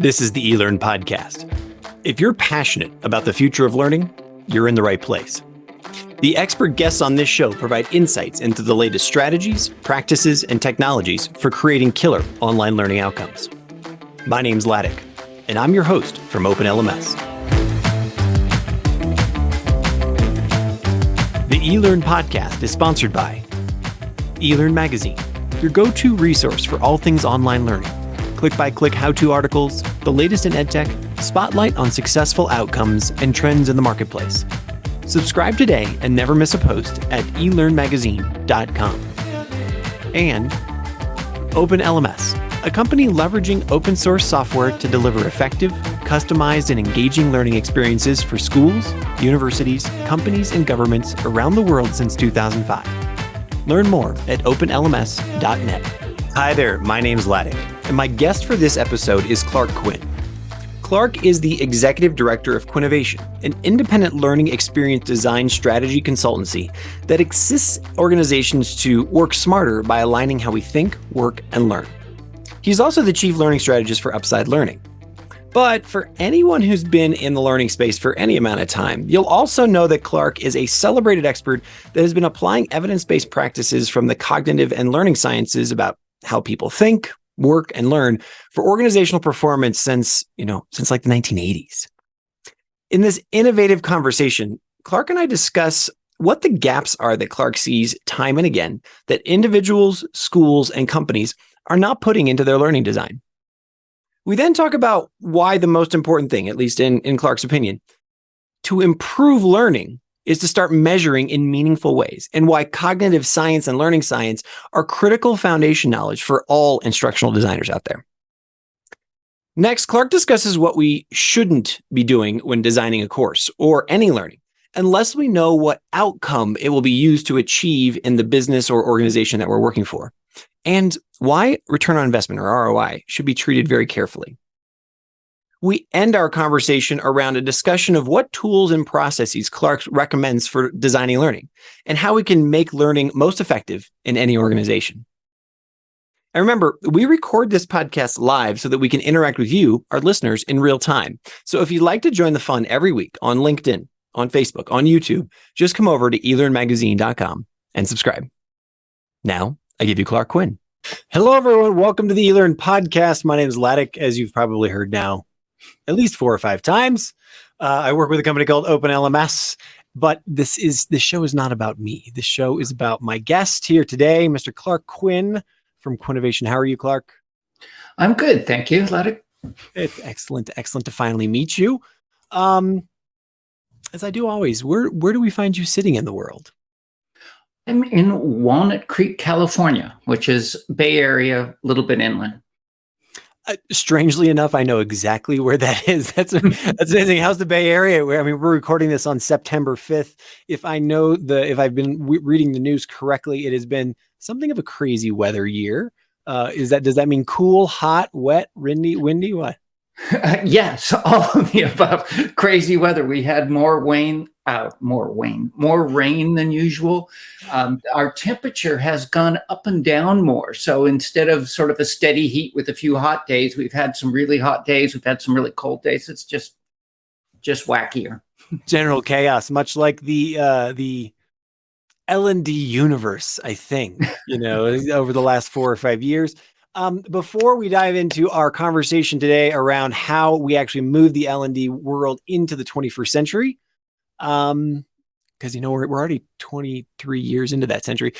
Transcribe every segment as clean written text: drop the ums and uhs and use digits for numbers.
This is the eLearn podcast. If you're passionate about the future of learning, you're in the right place. The expert guests on this show provide insights into the latest strategies, practices, and technologies for creating killer online learning outcomes. My name's Ladek, and I'm your host from OpenLMS. The eLearn podcast is sponsored by eLearn Magazine, your go-to resource for all things online learning. Click-by-click how-to articles, the latest in edtech, spotlight on successful outcomes and trends in the marketplace. Subscribe today and never miss a post at elearnmagazine.com. And OpenLMS, a company leveraging open source software to deliver effective, customized, and engaging learning experiences for schools, universities, companies, and governments around the world since 2005. Learn more at openlms.net. Hi there, my name's Ladek, and my guest for this episode is Clark Quinn. Clark is the Executive Director of Quinnovation, an independent learning experience design strategy consultancy that assists organizations to work smarter by aligning how we think, work, and learn. He's also the Chief Learning Strategist for Upside Learning. But for anyone who's been in the learning space for any amount of time, you'll also know that Clark is a celebrated expert that has been applying evidence-based practices from the cognitive and learning sciences about how people think, work, and learn for organizational performance since like the 1980s. In this innovative conversation, Clark and I discuss what the gaps are that Clark sees time and again that individuals, schools, and companies are not putting into their learning design. We then talk about why the most important thing, at least in Clark's opinion, to improve learning is to start measuring in meaningful ways, and why cognitive science and learning science are critical foundation knowledge for all instructional designers out there. Next, Clark discusses what we shouldn't be doing when designing a course or any learning, unless we know what outcome it will be used to achieve in the business or organization that we're working for, and why return on investment, or ROI, should be treated very carefully. We end our conversation around a discussion of what tools and processes Clark recommends for designing learning and how we can make learning most effective in any organization. And remember, we record this podcast live so that we can interact with you, our listeners, in real time. So if you'd like to join the fun every week on LinkedIn, on Facebook, on YouTube, just come over to elearnmagazine.com and subscribe. Now, I give you Clark Quinn. Hello, everyone. Welcome to the eLearn podcast. My name is Ladek, as you've probably heard now at least 4 or 5 times. I work with a company called OpenLMS, but this show is not about me. The show is about my guest here today, Mr. Clark Quinn from Quinnovation. How are you, Clark? I'm good. Thank you, Ladek. It's excellent to finally meet you. As I do always, where do we find you sitting in the world? I'm in Walnut Creek, California, which is Bay Area, a little bit inland. Strangely enough, I know exactly where that is. That's amazing. How's the Bay Area? We're recording this on September 5th. If I've been reading the news correctly, it has been something of a crazy weather year. Does that mean cool, hot, wet, windy? What? Yes, all of the above. Crazy weather. We had more rain than usual. Our temperature has gone up and down more. So instead of sort of a steady heat with a few hot days, we've had some really hot days. We've had some really cold days. It's just wackier. General chaos, much like the L&D universe, I think, over the last 4 or 5 years. Before we dive into our conversation today around how we actually move the L&D world into the 21st century, because we're already 23 years into that century.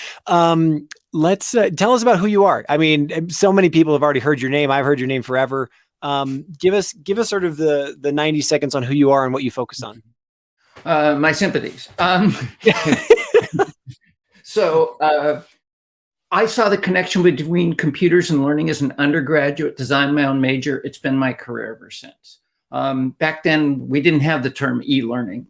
Let's tell us about who you are. I mean, so many people have already heard your name. I've heard your name forever. Give us sort of the 90 seconds on who you are and what you focus on. My sympathies. So I saw the connection between computers and learning as an undergraduate, designed my own major. It's been my career ever since. Back then, we didn't have the term e-learning.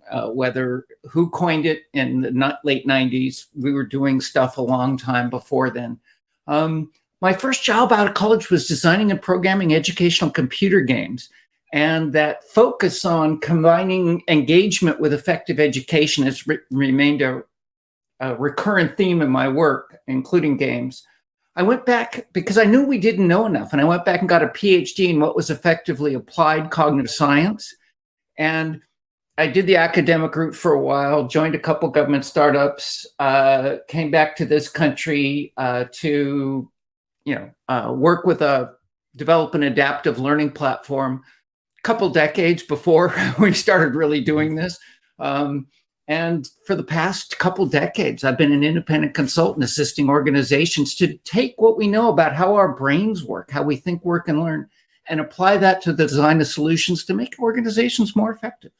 Who coined it in the late 90s, we were doing stuff a long time before then. My first job out of college was designing and programming educational computer games. And that focus on combining engagement with effective education has remained a recurrent theme in my work, including games. I went back because I knew we didn't know enough. And I went back and got a PhD in what was effectively applied cognitive science. And I did the academic route for a while, joined a couple government startups, came back to this country to work with develop an adaptive learning platform a couple decades before we started really doing this. And for the past couple decades, I've been an independent consultant assisting organizations to take what we know about how our brains work, how we think, work, and learn, and apply that to the design of solutions to make organizations more effective.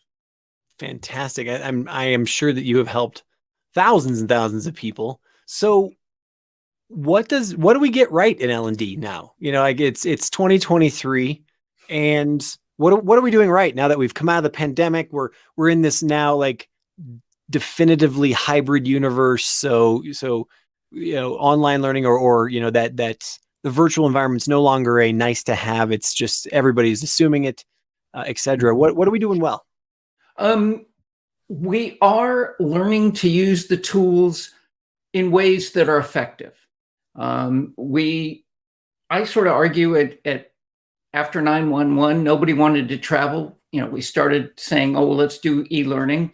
Fantastic. I am sure that you have helped thousands and thousands of people. So what do we get right in L&D now? Like it's 2023, and what are we doing right now that we've come out of the pandemic? We're in this now like definitively hybrid universe. So online learning or that the virtual environment's no longer a nice to have. It's just everybody's assuming it, et cetera. What are we doing well? We are learning to use the tools in ways that are effective. I sort of argue at after 9/11, nobody wanted to travel. We started saying, oh, well, let's do e-learning.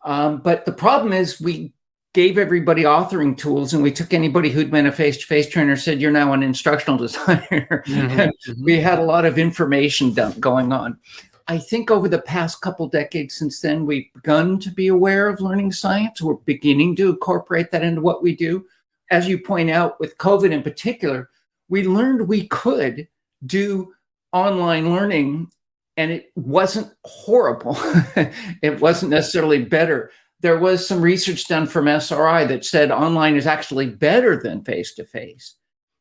But the problem is we gave everybody authoring tools, and we took anybody who'd been a face-to-face trainer, said, you're now an instructional designer. And we had a lot of information dump going on. I think over the past couple decades since then, we've begun to be aware of learning science. We're beginning to incorporate that into what we do. As you point out, with COVID in particular, we learned we could do online learning, and it wasn't horrible. It wasn't necessarily better. There was some research done from SRI that said online is actually better than face-to-face.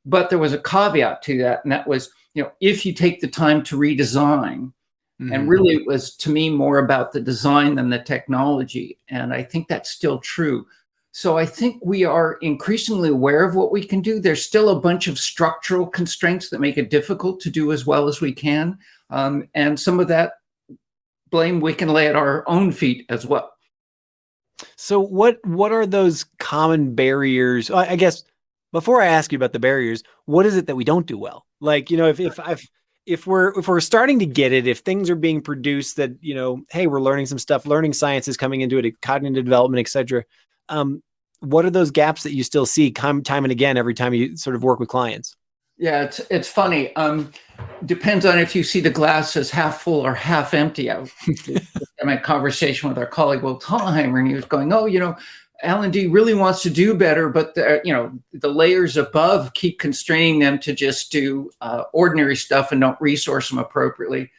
But there was a caveat to that, and that was, if you take the time to redesign. And really, it was, to me, more about the design than the technology. And I think that's still true. So I think we are increasingly aware of what we can do. There's still a bunch of structural constraints that make it difficult to do as well as we can. And some of that blame we can lay at our own feet as well. So what are those common barriers? I guess before I ask you about the barriers, what is it that we don't do well? Like, if we're starting to get it, if things are being produced that, hey, we're learning some stuff, learning science is coming into it, cognitive development, et cetera. What are those gaps that you still see time and again, every time you sort of work with clients? Yeah, it's funny. Depends on if you see the glass as half full or half empty. I had a conversation with our colleague, Will Tallheimer, and he was going, L&D really wants to do better, but the layers above keep constraining them to just do ordinary stuff and don't resource them appropriately.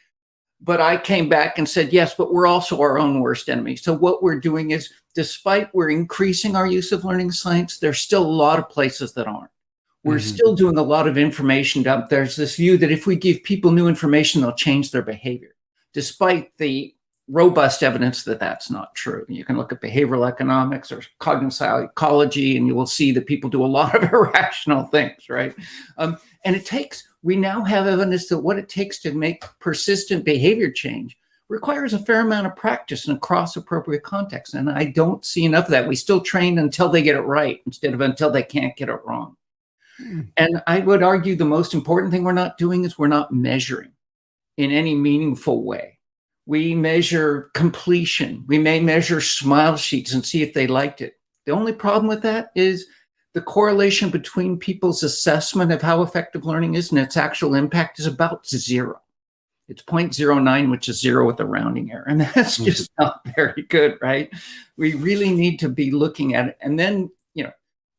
But I came back and said, yes, but we're also our own worst enemy. So what we're doing is, despite we're increasing our use of learning science, there's still a lot of places that aren't. We're still doing a lot of information dump. There's this view that if we give people new information, they'll change their behavior, despite the robust evidence that that's not true. You can look at behavioral economics or cognitive psychology, and you will see that people do a lot of irrational things, right? And we now have evidence that what it takes to make persistent behavior change requires a fair amount of practice and across appropriate contexts. And I don't see enough of that. We still train until they get it right instead of until they can't get it wrong. And I would argue the most important thing we're not doing is we're not measuring in any meaningful way. We measure completion. We may measure smile sheets and see if they liked it. The only problem with that is the correlation between people's assessment of how effective learning is and its actual impact is about 0. It's 0.09, which is 0 with a rounding error. And that's just not very good, right? We really need to be looking at it. And then,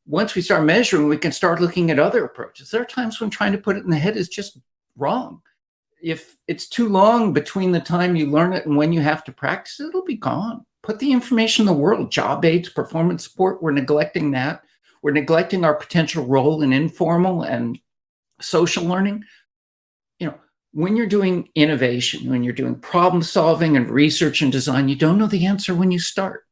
once we start measuring, we can start looking at other approaches. There are times when trying to put it in the head is just wrong. If it's too long between the time you learn it and when you have to practice it, it'll be gone. Put the information in the world, job aids, performance support. We're neglecting that. We're neglecting our potential role in informal and social learning. When you're doing innovation, when you're doing problem solving and research and design, you don't know the answer when you start.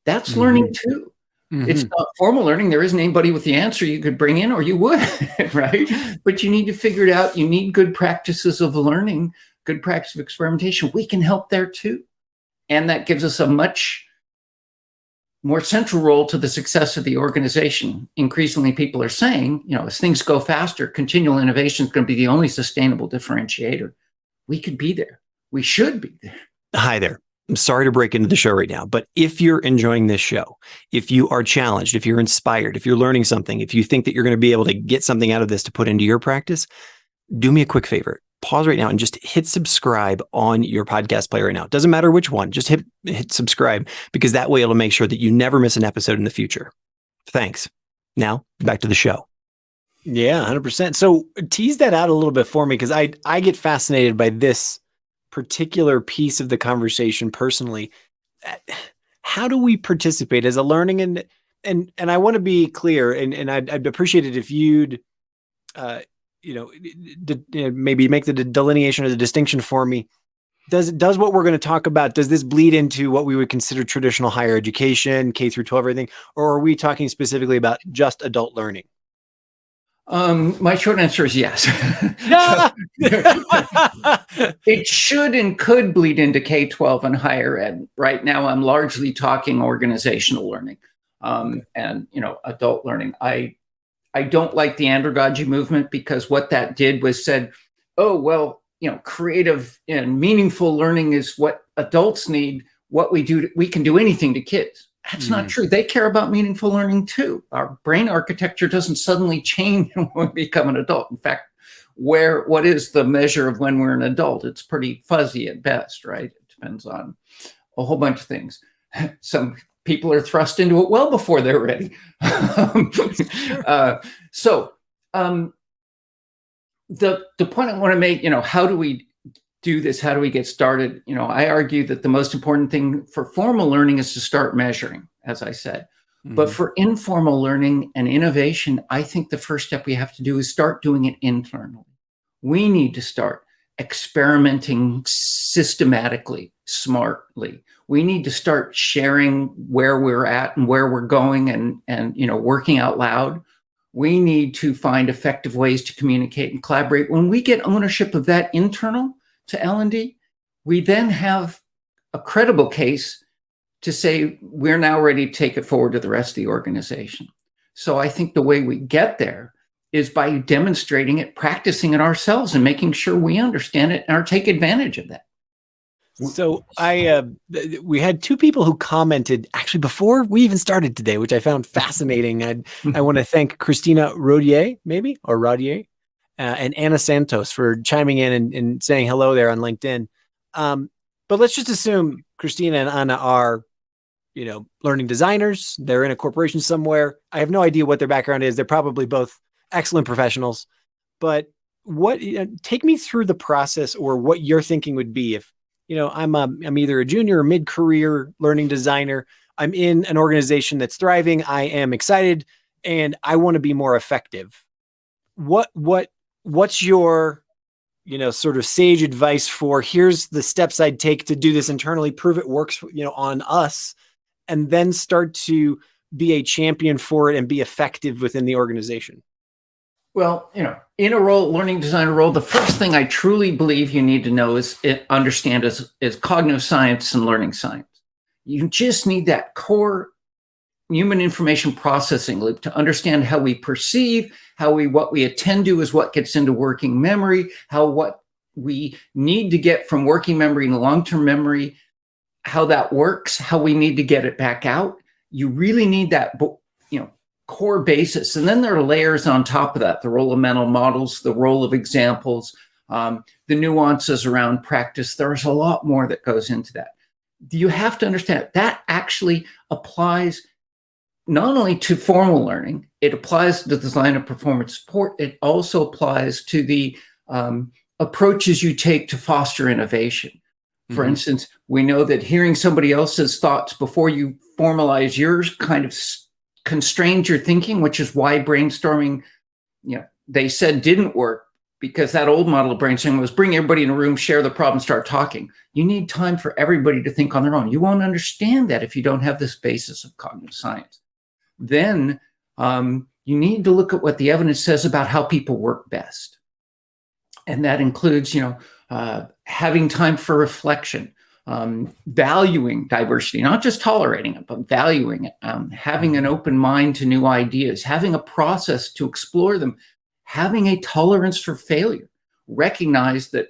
That's learning too. It's not formal learning. There isn't anybody with the answer you could bring in, or you would, right? But you need to figure it out. You need good practices of learning, good practice of experimentation. We can help there too. And that gives us a much more central role to the success of the organization. Increasingly, people are saying, as things go faster, continual innovation is going to be the only sustainable differentiator. We could be there. We should be there. Hi there. I'm sorry to break into the show right now, but if you're enjoying this show, if you are challenged, if you're inspired, if you're learning something, if you think that you're going to be able to get something out of this to put into your practice, do me a quick favor. Pause right now and just hit subscribe on your podcast player right now. It doesn't matter which one, just hit subscribe, because that way it'll make sure that you never miss an episode in the future. Thanks. Now back to the show. Yeah, 100%. So tease that out a little bit for me, because I get fascinated by this particular piece of the conversation personally. How do we participate as a learning? And I want to be clear, and I'd appreciate it if you'd maybe make the delineation or the distinction for me. Does what we're going to talk about, does this bleed into what we would consider traditional higher education, K through 12, everything, or are we talking specifically about just adult learning? My short answer is yes. It should and could bleed into K-12 and higher ed. Right now, I'm largely talking organizational learning and adult learning. I don't like the andragogy movement, because what that did was said, oh, well, creative and meaningful learning is what adults need. What we do, we can do anything to kids. That's not true. They care about meaningful learning too. Our brain architecture doesn't suddenly change when we become an adult. In fact, what is the measure of when we're an adult? It's pretty fuzzy at best, right? It depends on a whole bunch of things. Some people are thrust into it well before they're ready. So the point I want to make, how do we do this? How do we get started? I argue that the most important thing for formal learning is to start measuring, as I said. Mm-hmm. But for informal learning and innovation, I think the first step we have to do is start doing it internally. We need to start experimenting systematically, smartly. We need to start sharing where we're at and where we're going and working out loud. We need to find effective ways to communicate and collaborate. When we get ownership of that internal to L&D, we then have a credible case to say we're now ready to take it forward to the rest of the organization. So I think the way we get there is by demonstrating it, practicing it ourselves, and making sure we understand it and take advantage of that. So we had two people who commented actually before we even started today, which I found fascinating. I want to thank Christina Rodier, and Anna Santos for chiming in and saying hello there on LinkedIn. But let's just assume Christina and Anna are, learning designers. They're in a corporation somewhere. I have no idea what their background is. They're probably both excellent professionals. But take me through the process, or what your thinking would be if, I'm either a junior or mid-career learning designer. I'm in an organization that's thriving. I am excited and I want to be more effective. What's your, sort of sage advice for, here's the steps I'd take to do this internally, prove it works, on us, and then start to be a champion for it and be effective within the organization? Well, in a learning designer role, the first thing I truly believe you need to know is understand is cognitive science and learning science. You just need that core human information processing loop to understand how we perceive, what we attend to is what gets into working memory, what we need to get from working memory into long-term memory, how that works, how we need to get it back out. You really need that, core basis. And then there are layers on top of that, the role of mental models, the role of examples, the nuances around practice. There's a lot more that goes into that. You have to understand that actually applies not only to formal learning, it applies to the design of performance support. It also applies to the approaches you take to foster innovation. For instance, we know that hearing somebody else's thoughts before you formalize yours kind of constrains your thinking, which is why brainstorming, they said didn't work, because that old model of brainstorming was bring everybody in a room, share the problem, start talking. You need time for everybody to think on their own. You won't understand that if you don't have this basis of cognitive science. Then you need to look at what the evidence says about how people work best. And that includes, having time for reflection, valuing diversity, not just tolerating it, but valuing it, having an open mind to new ideas, having a process to explore them, having a tolerance for failure, recognize that,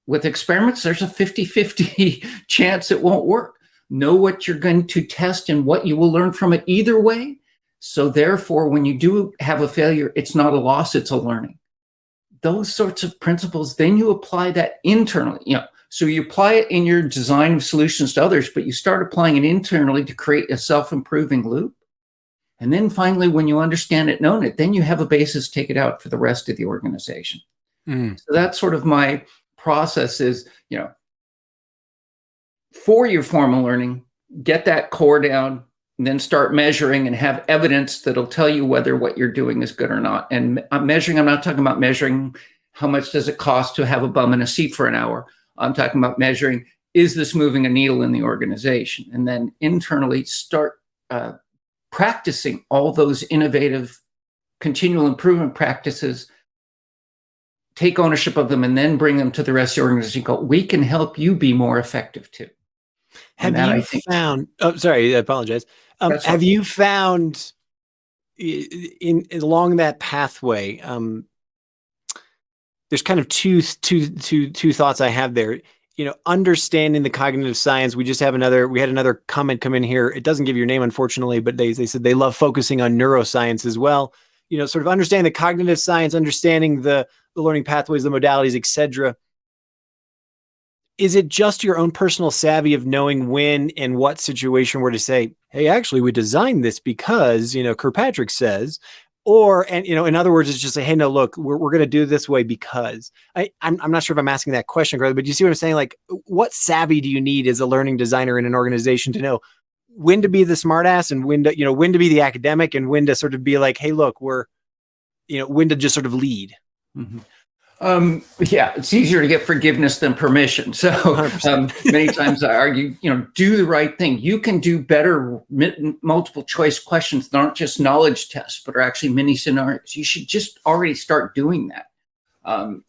with experiments, there's a 50-50 chance it won't work. Know what you're going to test and what you will learn from it either way. So therefore, when you do have a failure, it's not a loss, it's a learning. Those sorts of principles, then you apply that internally, So you apply it in your design of solutions to others, but you start applying it internally to create a self-improving loop. And then finally, when you understand it, know it, then you have a basis to take it out for the rest of the organization. So that's sort of my process is, for your formal learning, get that core down, and then start measuring and have evidence that'll tell you whether what you're doing is good or not. And I'm not talking about measuring how much does it cost to have a bum in a seat for an hour. I'm talking about measuring, is this moving a needle in the organization? And then internally start practicing all those innovative continual improvement practices, take ownership of them, and then bring them to the rest of the organization. Go, we can help you be more effective too. Have you found, oh, sorry, I apologize. Have you found along that pathway, there's kind of two thoughts I have there. Understanding the cognitive science. We had another comment come in here. It doesn't give your name, unfortunately, but they said they love focusing on neuroscience as well. Sort of understanding the cognitive science, understanding the learning pathways, the modalities, etc. Is it just your own personal savvy of knowing when and what situation where to say, hey, actually, we designed this because, Kirkpatrick says, in other words, it's just say, hey, no, look, we're going to do it this way because I'm not sure if I'm asking that question correctly, but you see what I'm saying? Like, what savvy do you need as a learning designer in an organization to know when to be the smartass and when to be the academic and when to sort of be like, hey, look, when to just sort of lead? Mm-hmm. It's easier to get forgiveness than permission. So many times I argue, do the right thing. You can do better multiple choice questions that aren't just knowledge tests, but are actually mini scenarios. You should just already start doing that.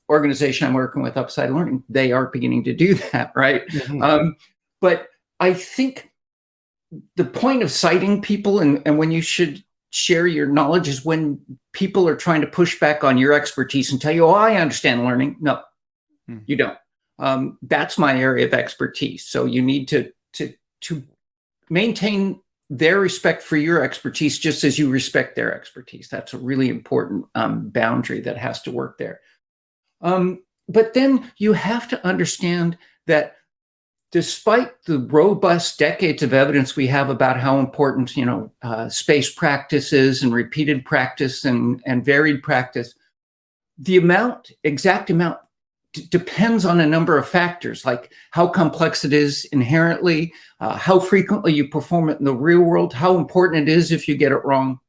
Organization I'm working with, Upside Learning, they are beginning to do that, right? Mm-hmm. But I think the point of citing people and when you should share your knowledge is when people are trying to push back on your expertise and tell you, oh, I understand learning. No, you don't. That's my area of expertise. So you need to maintain their respect for your expertise just as you respect their expertise. That's a really important boundary that has to work there. But then you have to understand that despite the robust decades of evidence we have about how important, space practice is and repeated practice and varied practice, the exact amount depends on a number of factors, like how complex it is inherently, how frequently you perform it in the real world, how important it is if you get it wrong.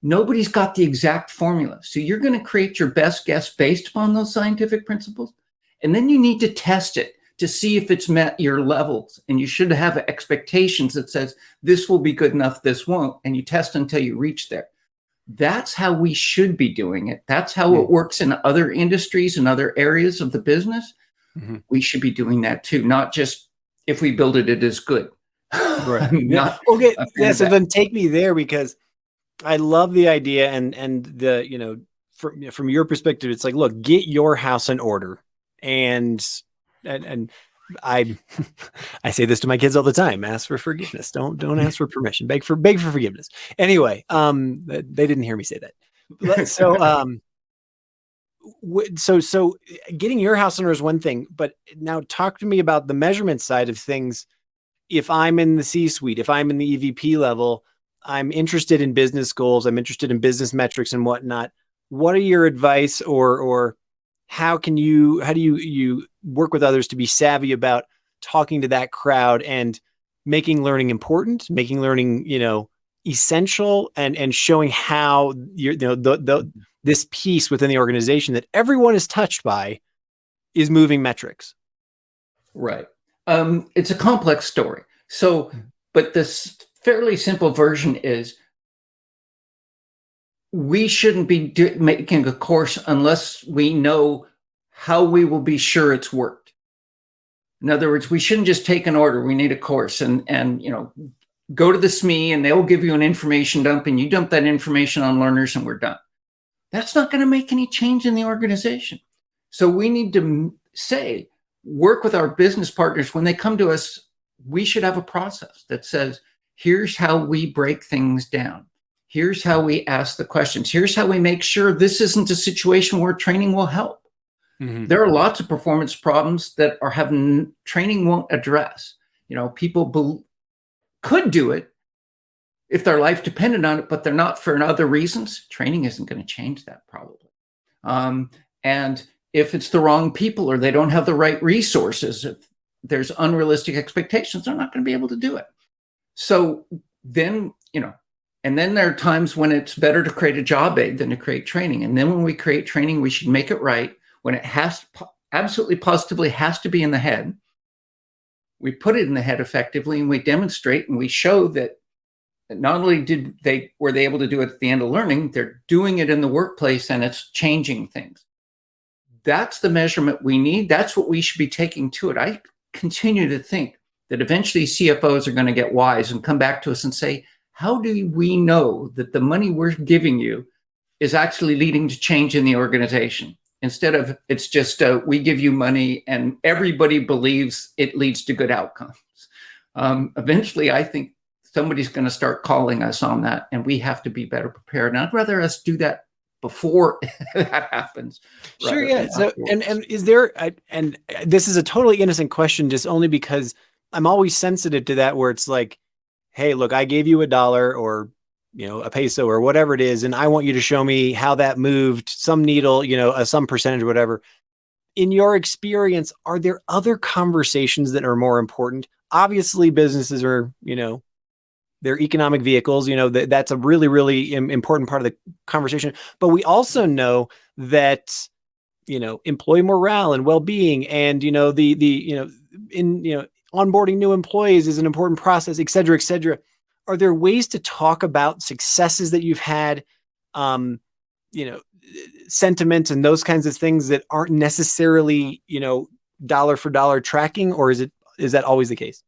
Nobody's got the exact formula. So you're going to create your best guess based upon those scientific principles. And then you need to test it to see if it's met your levels. And you should have expectations that says, this will be good enough, this won't. And you test until you reach there. That's how we should be doing it. That's how it works in other industries and other areas of the business. Mm-hmm. We should be doing that too, not just if we build it, it is good. Right. So then take me there, because I love the idea and the, from your perspective, it's like, look, get your house in order. And I say this to my kids all the time: ask for forgiveness. Don't ask for permission. Beg for forgiveness. Anyway, they didn't hear me say that. So getting your house in order is one thing, but now talk to me about the measurement side of things. If I'm in the C-suite, if I'm in the EVP level, I'm interested in business goals, I'm interested in business metrics and whatnot. What are your advice, or how do you work with others to be savvy about talking to that crowd and making learning important, making learning, essential, and showing how this piece within the organization that everyone is touched by is moving metrics? Right. It's a complex story. So, but this fairly simple version is, we shouldn't be making a course unless we know how we will be sure it's worked. In other words, we shouldn't just take an order. We need a course and go to the SME and they'll give you an information dump and you dump that information on learners and we're done. That's not going to make any change in the organization. So we need to work with our business partners. When they come to us, we should have a process that says, here's how we break things down. Here's how we ask the questions. Here's how we make sure this isn't a situation where training will help. Mm-hmm. There are lots of performance problems that training won't address. People could do it if their life depended on it, but they're not for other reasons. Training isn't going to change that probably. And if it's the wrong people or they don't have the right resources, if there's unrealistic expectations, they're not going to be able to do it. So then, and then there are times when it's better to create a job aid than to create training. And then when we create training, we should make it right. When it absolutely positively has to be in the head, we put it in the head effectively and we demonstrate and we show that not only were they able to do it at the end of learning, they're doing it in the workplace and it's changing things. That's the measurement we need. That's what we should be taking to it. I continue to think that eventually CFOs are going to get wise and come back to us and say, how do we know that the money we're giving you is actually leading to change in the organization? Instead of it's just we give you money and everybody believes it leads to good outcomes. Eventually, I think somebody's going to start calling us on that and we have to be better prepared. And I'd rather us do that before that happens. Sure, yeah. So, and is there, and this is a totally innocent question, just only because I'm always sensitive to that, where it's like, hey, look, I gave you $1 or, a peso or whatever it is, and I want you to show me how that moved some needle, some percentage or whatever. In your experience, are there other conversations that are more important? Obviously, businesses are, they're economic vehicles, that's a really, really important part of the conversation. But we also know that, employee morale and well-being and, onboarding new employees is an important process, et cetera, et cetera. Are there ways to talk about successes that you've had, sentiment and those kinds of things that aren't necessarily, dollar for dollar tracking, or is that always the case?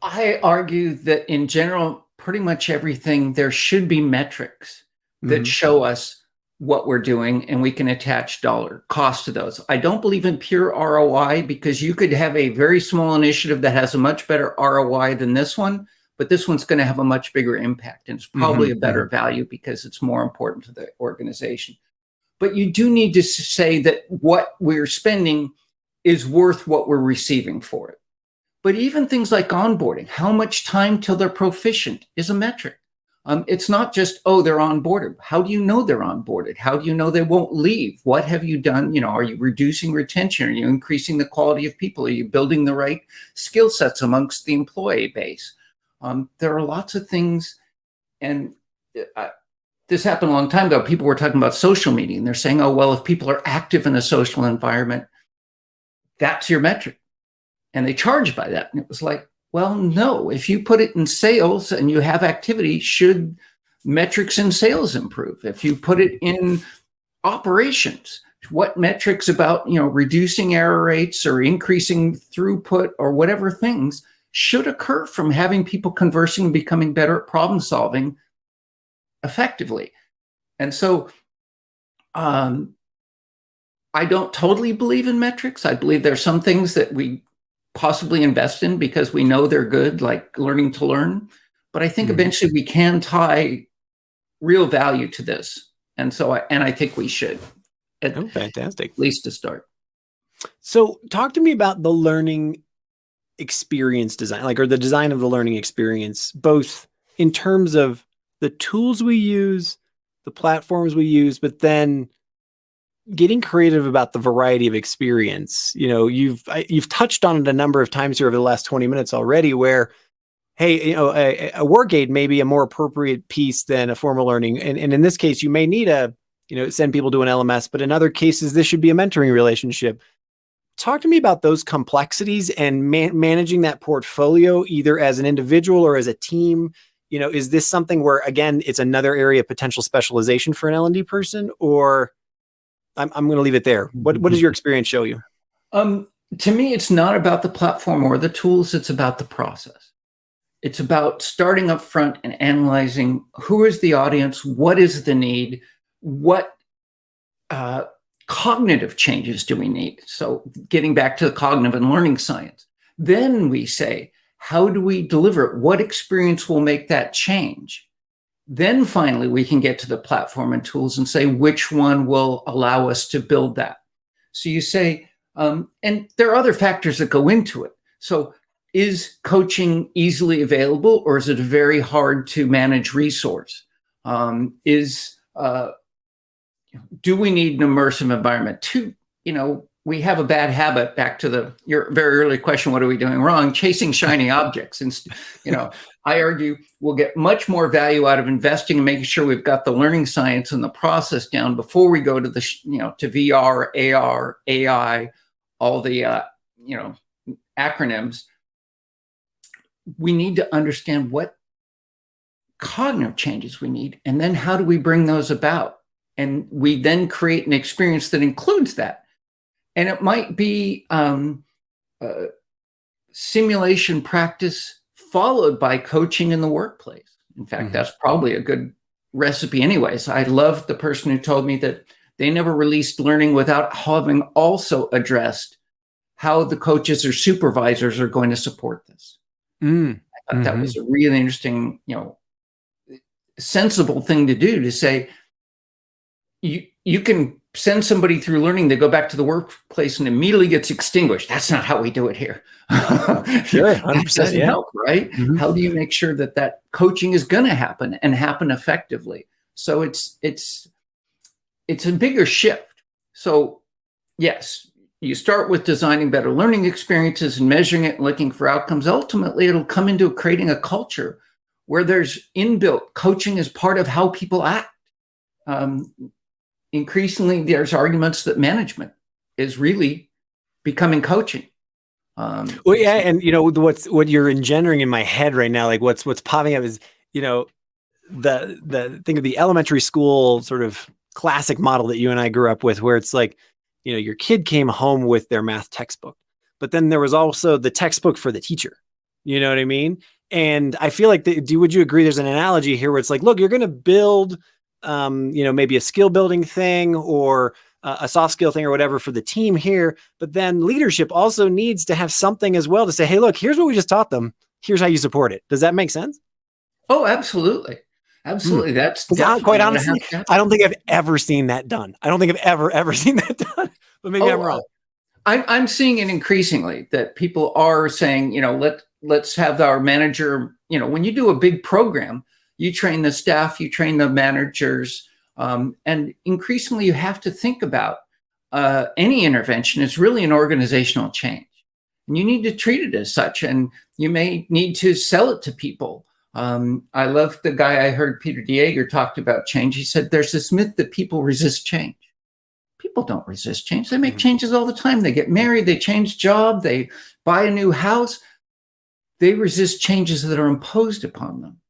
I argue that in general, pretty much everything, there should be metrics that show us what we're doing and we can attach dollar cost to those. I don't believe in pure ROI because you could have a very small initiative that has a much better ROI than this one, but this one's going to have a much bigger impact and it's probably a better value because it's more important to the organization. But you do need to say that what we're spending is worth what we're receiving for it. But even things like onboarding, how much time till they're proficient is a metric. It's not just, they're onboarded. How do you know they're onboarded? How do you know they won't leave? What have you done? Are you reducing retention? Are you increasing the quality of people? Are you building the right skill sets amongst the employee base? There are lots of things. And this happened a long time ago. People were talking about social media and they're saying, if people are active in a social environment, that's your metric. And they charge by that. And it was like, well, no, if you put it in sales and you have activity, should metrics in sales improve? If you put it in operations, what metrics about, reducing error rates or increasing throughput or whatever things should occur from having people conversing and becoming better at problem solving effectively? And so I don't totally believe in metrics. I believe there's some things that we possibly invest in because we know they're good, like learning to learn. But I think eventually we can tie real value to this. And so I think we should. Fantastic. At least to start. So talk to me about the learning experience design, or the design of the learning experience, both in terms of the tools we use, the platforms we use, but then getting creative about the variety of experience. You've touched on it a number of times here over the last 20 minutes already, where, hey, a work aid may be a more appropriate piece than a formal learning. And in this case, you may need send people to an LMS, but in other cases, this should be a mentoring relationship. Talk to me about those complexities and managing that portfolio, either as an individual or as a team. Is this something where, again, it's another area of potential specialization for an L&D person, or I'm going to leave it there. What does your experience show you? To me, it's not about the platform or the tools. It's about the process. It's about starting up front and analyzing who is the audience, what is the need, what cognitive changes do we need? So getting back to the cognitive and learning science, then we say, how do we deliver it? What experience will make that change? Then finally, we can get to the platform and tools and say which one will allow us to build that. So you say, and there are other factors that go into it. So is coaching easily available, or is it a very hard to manage resource? Do we need an immersive environment? We have a bad habit, back to your very early question, what are we doing wrong? Chasing shiny objects. And, I argue we'll get much more value out of investing and making sure we've got the learning science and the process down before we go to to VR, AR, AI, all the, acronyms. We need to understand what cognitive changes we need, and then how do we bring those about? And we then create an experience that includes that. And it might be simulation practice followed by coaching in the workplace. In fact, that's probably a good recipe anyways. I loved the person who told me that they never released learning without having also addressed how the coaches or supervisors are going to support this. I thought that was a really interesting, sensible thing to do, to say, you can send somebody through learning, they go back to the workplace and immediately gets extinguished. That's not how we do it here. Sure, 100%, doesn't help, right? How do you make sure that coaching is going to happen and happen effectively? So it's a bigger shift. So yes, you start with designing better learning experiences and measuring it and looking for outcomes. Ultimately, it'll come into creating a culture where there's inbuilt coaching as part of how people act. Increasingly, there's arguments that management is really becoming coaching. Well, yeah, and what you're engendering in my head right now, like what's popping up is the thing of the elementary school sort of classic model that you and I grew up with, where it's like, your kid came home with their math textbook, but then there was also the textbook for the teacher. You know what I mean? And I feel like, would you agree? There's an analogy here where it's like, look, you're going to build maybe a skill building thing or a soft skill thing or whatever for the team here. But then leadership also needs to have something as well to say, hey, look, here's what we just taught them. Here's how you support it. Does that make sense? Oh, absolutely. Absolutely. That's quite honestly, I don't think I've ever seen that done. I don't think I've ever seen that done, but maybe I'm wrong. I'm seeing it increasingly that people are saying, let's have our manager, when you do a big program, you train the staff, you train the managers, and increasingly you have to think about any intervention is really an organizational change. And you need to treat it as such, and you may need to sell it to people. I love the guy I heard, Peter Dieger, talked about change. He said, there's this myth that people resist change. People don't resist change. They make changes all the time. They get married, they change job, they buy a new house. They resist changes that are imposed upon them.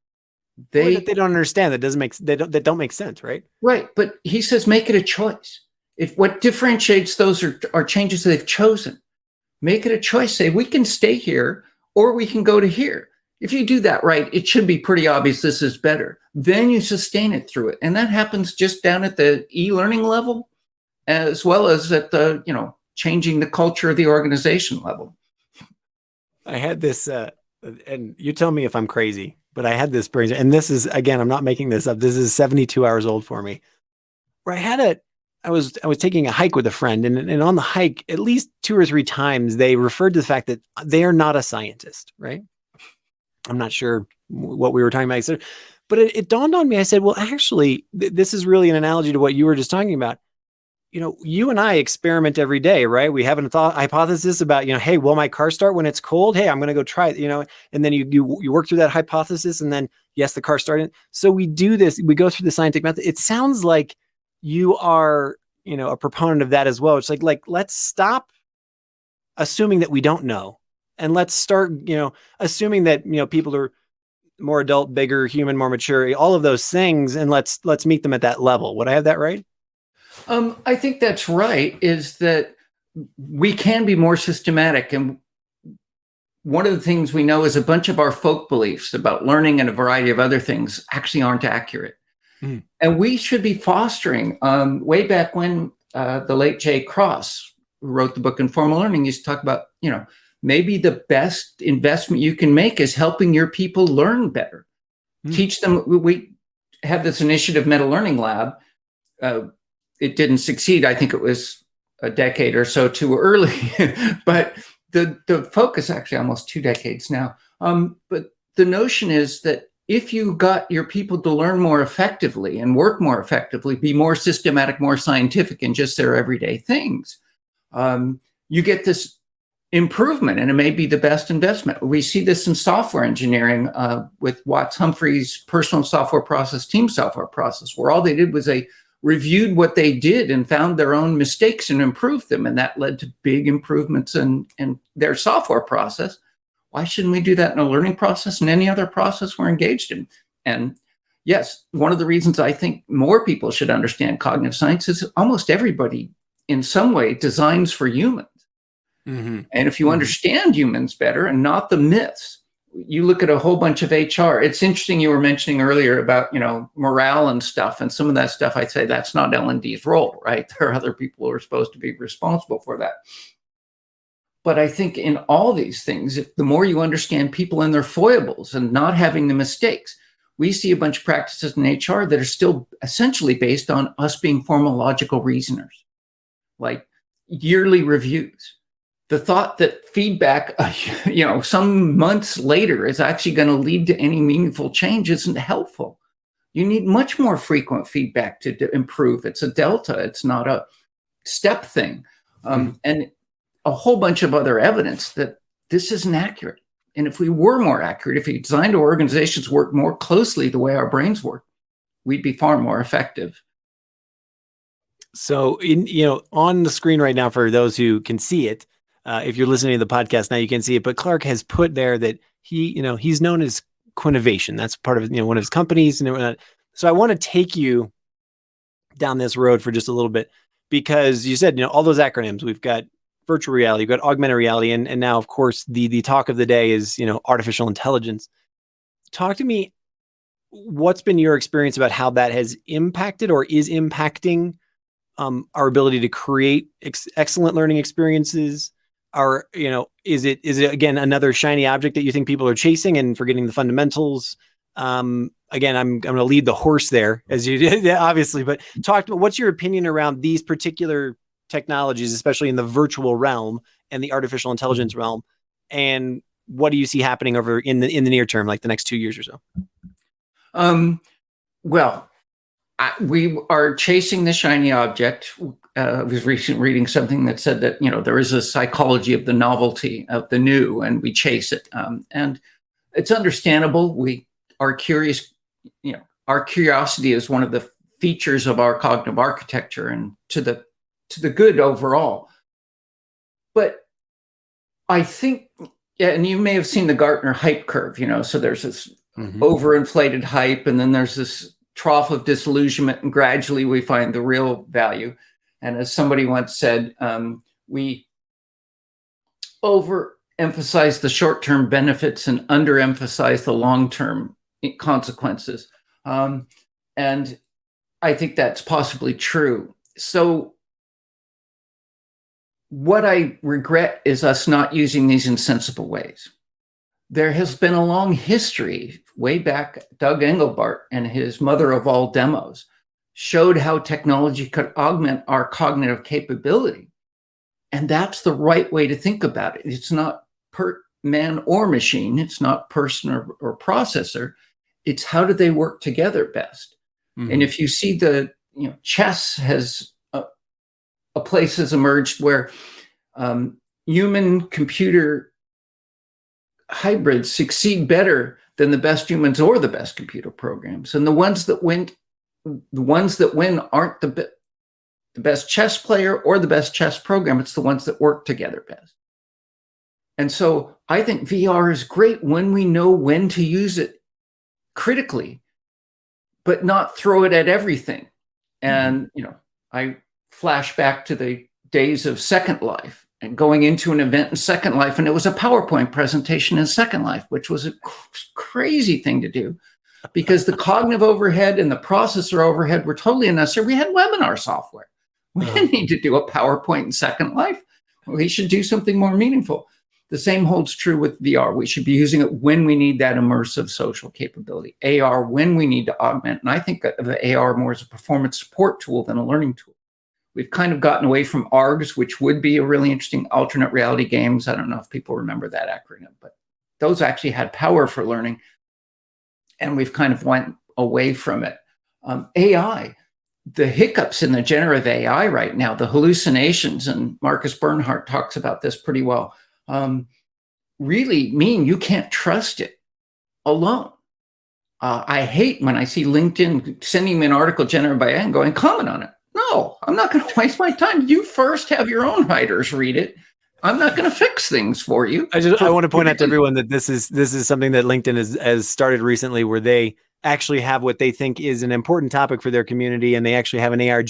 They don't understand. That don't make sense, right? Right. But he says, make it a choice. If what differentiates those are changes they've chosen, make it a choice. Say, we can stay here or we can go to here. If you do that right, it should be pretty obvious this is better. Then you sustain it through it. And that happens just down at the e-learning level, as well as at the, changing the culture of the organization level. I had this, and you tell me if I'm crazy, but I had this brain, and this is, again, I'm not making this up. This is 72 hours old for me, where I was taking a hike with a friend, and on the hike, at least 2 or 3 times, they referred to the fact that they are not a scientist, right? I'm not sure what we were talking about, but it dawned on me. I said, well, actually, this is really an analogy to what you were just talking about. You and I experiment every day, right? We have a hypothesis about, hey, will my car start when it's cold? Hey, I'm going to go try it, and then you work through that hypothesis, and then yes, the car started. So we do this, we go through the scientific method. It sounds like you are, a proponent of that as well. It's like, let's stop assuming that we don't know. And let's start, assuming that, people are more adult, bigger, human, more mature, all of those things. And let's meet them at that level. Would I have that right? I think that's right, is that we can be more systematic. And one of the things we know is a bunch of our folk beliefs about learning and a variety of other things actually aren't accurate. Mm. And we should be fostering, way back when the late Jay Cross, who wrote the book Informal Learning, used to talk about, maybe the best investment you can make is helping your people learn better. Mm. Teach them. We have this initiative, Meta Learning Lab. It didn't succeed. I think it was a decade or so too early, but the focus, actually almost 2 decades now. But the notion is that if you got your people to learn more effectively and work more effectively, be more systematic, more scientific in just their everyday things, you get this improvement, and it may be the best investment. We see this in software engineering with Watts Humphrey's personal software process, team software process, where all they did was they reviewed what they did and found their own mistakes and improved them. And that led to big improvements in their software process. Why shouldn't we do that in a learning process and any other process we're engaged in? And yes, one of the reasons I think more people should understand cognitive science is almost everybody in some way designs for humans. Mm-hmm. And if you understand humans better and not the myths, you look at a whole bunch of HR. It's interesting you were mentioning earlier about, morale and stuff, and some of that stuff, I'd say that's not L&D's role, right? There are other people who are supposed to be responsible for that. But I think in all these things, the more you understand people and their foibles and not having the mistakes, we see a bunch of practices in HR that are still essentially based on us being formal logical reasoners, like yearly reviews. The thought that feedback, some months later is actually going to lead to any meaningful change isn't helpful. You need much more frequent feedback to improve. It's a delta. It's not a step thing. And a whole bunch of other evidence that this isn't accurate. And if we were more accurate, if we designed our organizations work more closely the way our brains work, we'd be far more effective. So, on the screen right now, for those who can see it, if you're listening to the podcast now, you can see it. But Clark has put there that he's known as Quinnovation. That's part of one of his companies. And so I want to take you down this road for just a little bit, because you said all those acronyms. We've got virtual reality, we've got augmented reality, and now of course the talk of the day is artificial intelligence. Talk to me. What's been your experience about how that has impacted or is impacting our ability to create excellent learning experiences? Is it again another shiny object that you think people are chasing and forgetting the fundamentals? Again, I'm going to lead the horse there, as you did, obviously. But what's your opinion around these particular technologies, especially in the virtual realm and the artificial intelligence realm, and what do you see happening over in the near term, like the next 2 years or so? We are chasing the shiny object. I was recently reading something that said that, there is a psychology of the novelty of the new, and we chase it. And it's understandable. We are curious, our curiosity is one of the features of our cognitive architecture, and to the good overall. But I think, and you may have seen the Gartner hype curve, so there's this overinflated hype, and then there's this trough of disillusionment, and gradually we find the real value. And as somebody once said, we overemphasize the short-term benefits and underemphasize the long-term consequences. And I think that's possibly true. So what I regret is us not using these in sensible ways. There has been a long history, way back, Doug Engelbart and his mother of all demos showed how technology could augment our cognitive capability. And that's the right way to think about it. It's not per man or machine. It's not person or processor. It's how do they work together best? Mm-hmm. And if you see chess has a place has emerged where human computer hybrids succeed better than the best humans or the best computer programs. And the ones that win aren't the best chess player or the best chess program. It's the ones that work together best. And so I think VR is great when we know when to use it critically, but not throw it at everything. And, I flash back to the days of Second Life and going into an event in Second Life, and it was a PowerPoint presentation in Second Life, which was a crazy thing to do because the cognitive overhead and the processor overhead were totally unnecessary. We had webinar software. We didn't need to do a PowerPoint in Second Life. We should do something more meaningful. The same holds true with VR. We should be using it when we need that immersive social capability. AR when we need to augment. And I think of AR more as a performance support tool than a learning tool. We've kind of gotten away from ARGs, which would be a really interesting alternate reality games. I don't know if people remember that acronym, but those actually had power for learning. And we've kind of went away from it. AI, the hiccups in the generative AI right now, the hallucinations, and Marcus Bernhardt talks about this pretty well, really mean you can't trust it alone. I hate when I see LinkedIn sending me an article generated by AI and going, comment on it. No, I'm not going to waste my time. You first have your own writers read it. I'm not going to fix things for you. I want to point out to everyone that this is something that LinkedIn has started recently, where they actually have what they think is an important topic for their community, and they actually have an AI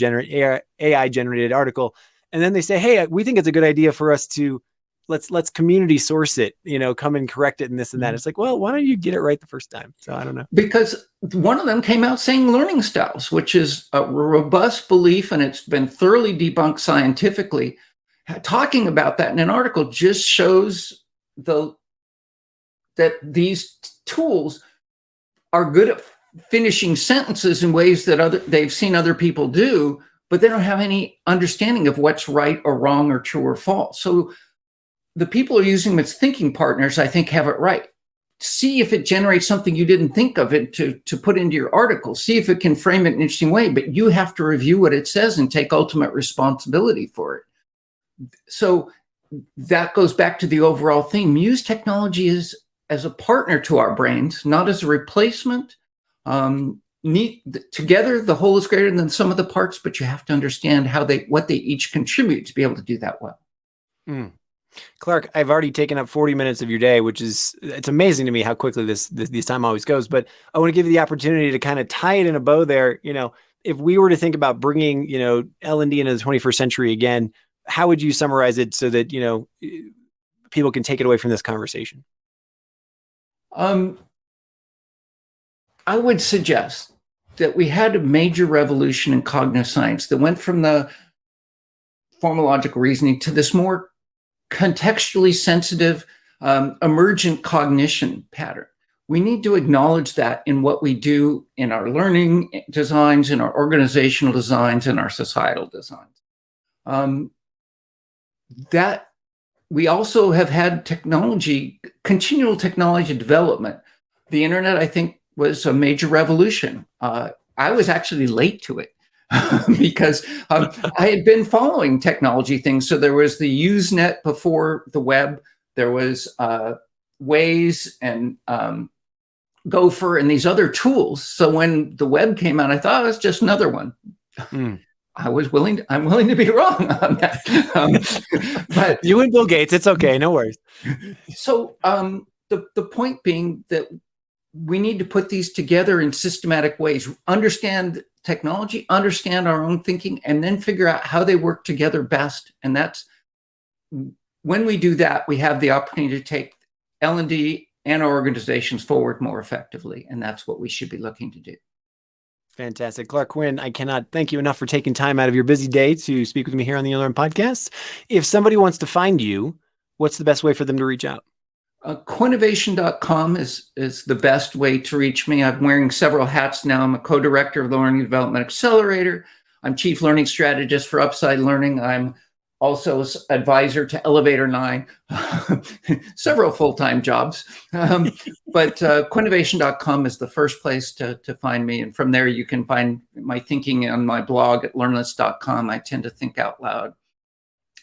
generated article, and then they say, hey, we think it's a good idea for us to let's community source it, come and correct it and this and that. It's like, well, why don't you get it right the first time? So I don't know. Because one of them came out saying learning styles, which is a robust belief, and it's been thoroughly debunked scientifically. Talking about that in an article just shows that these tools are good at finishing sentences in ways that they've seen other people do, but they don't have any understanding of what's right or wrong or true or false. So the people who are using them as thinking partners, I think, have it right. See if it generates something you didn't think of it to put into your article. See if it can frame it in an interesting way, but you have to review what it says and take ultimate responsibility for it. So that goes back to the overall theme. Use technology as a partner to our brains, not as a replacement. Together, the whole is greater than some of the parts, but you have to understand what they each contribute to be able to do that well. Clark, I've already taken up 40 minutes of your day, it's amazing to me how quickly this time always goes. But I want to give you the opportunity to kind of tie it in a bow there. If we were to think about bringing, L&D into the 21st century again, how would you summarize it so that, people can take it away from this conversation? I would suggest that we had a major revolution in cognitive science that went from the formal logical reasoning to this more contextually sensitive, emergent cognition pattern. We need to acknowledge that in what we do in our learning designs, in our organizational designs, in our societal designs. That we also have had continual technology development. The internet, I think, was a major revolution. I was actually late to it because I had been following technology things. So there was the Usenet before the web. There was Waze and Gopher and these other tools. So when the web came out, I thought it was just another one. I'm willing to be wrong on that. But you and Bill Gates, it's okay, no worries. So the point being that we need to put these together in systematic ways, understand technology, understand our own thinking, and then figure out how they work together best. And that's when we do that, we have the opportunity to take L&D and our organizations forward more effectively. And that's what we should be looking to do. Fantastic. Clark Quinn, I cannot thank you enough for taking time out of your busy day to speak with me here on the Unlearn podcast. If somebody wants to find you, what's the best way for them to reach out? Quinnovation.com is the best way to reach me. I'm wearing several hats now. I'm a co-director of the Learning Development Accelerator. I'm Chief Learning Strategist for Upside Learning. I'm also advisor to Elevator 9, several full-time jobs. But quinnovation.com is the first place to find me. And from there, you can find my thinking on my blog at learnless.com. I tend to think out loud.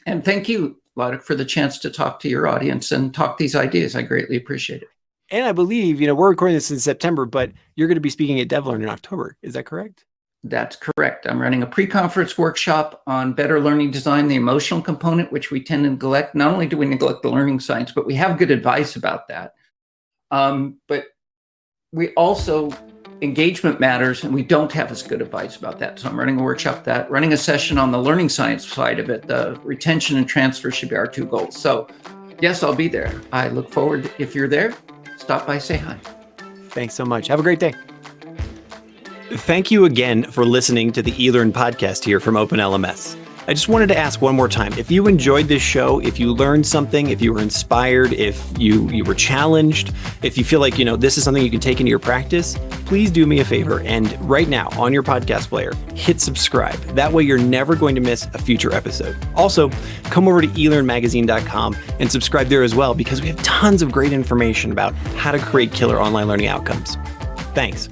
And thank you, Ladek, for the chance to talk to your audience and talk these ideas. I greatly appreciate it. And I believe, we're recording this in September, but you're going to be speaking at DevLearn in October. Is that correct? That's correct. I'm running a pre-conference workshop on better learning design, the emotional component, which we tend to neglect. Not only do we neglect the learning science, but we have good advice about that. But we also engagement matters, and we don't have as good advice about that. So I'm running a workshop that, running a session on the learning science side of it. The retention and transfer should be our two goals. So yes, I'll be there. I look forward, if you're there, stop by, say hi. Thanks so much. Have a great day. Thank you again for listening to the eLearn podcast here from OpenLMS. I just wanted to ask one more time, if you enjoyed this show, if you learned something, if you were inspired, if you were challenged, if you feel like, this is something you can take into your practice, please do me a favor. And right now on your podcast player, hit subscribe. That way you're never going to miss a future episode. Also, come over to elearnmagazine.com and subscribe there as well, because we have tons of great information about how to create killer online learning outcomes. Thanks.